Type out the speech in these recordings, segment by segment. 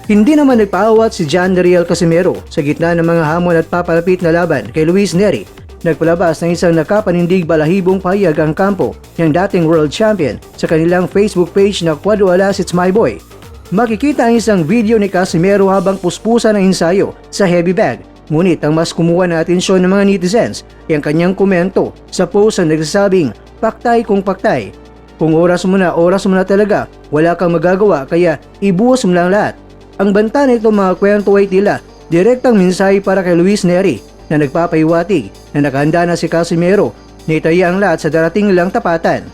Hindi naman nagpaawat si John Dariel Casimero sa gitna ng mga hamon at papalapit na laban kay Luis Nery. Nagpalabas ng isang nakapanindig balahibong pahayag ang kampo ng dating world champion sa kanilang Facebook page na Cuadro Alas It's My Boy. Makikita ang isang video ni Casimero habang puspusan ng ensayo sa heavy bag. Ngunit ang mas kumuha ng atensyon ng mga netizens ay ang kanyang komento sa post na nagsasabing, "Paktay kung paktay. Kung oras mo na talaga, wala kang magagawa kaya ibuhos mo lang lahat." Ang banta nito mga kwento ay tila direktang mensahe para kay Luis Nery na nagpapahiwatig na nakahanda na si Casimero na itaya ang lahat sa darating nilang tapatan.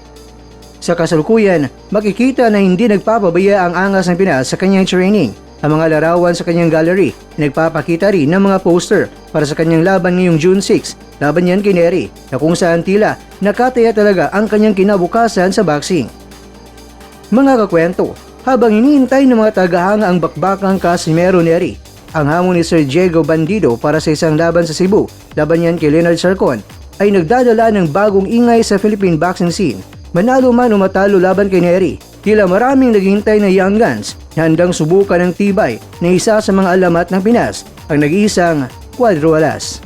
Sa kasalukuyan, makikita na hindi nagpapabaya ang angas ng Pinas sa kanyang training. Ang mga larawan sa kanyang gallery ay nagpapakita rin ng mga poster para sa kanyang laban ngayong June 6, laban yan kay Nery, na kung saan tila nakataya talaga ang kanyang kinabukasan sa boxing. Mga kakwento, habang iniintay ng mga tagahanga ang bakbakang Casimero Nery, ang hamon ni Sir Diego Bandido para sa isang laban sa Cebu, laban yan kay Leonard Sarcon, ay nagdadala ng bagong ingay sa Philippine boxing scene. Manalo man o matalo laban kay Nery, tila maraming naghihintay na young guns na handang subukan ng tibay na isa sa mga alamat ng Pinas, ang nag-iisang Cuadro Alas.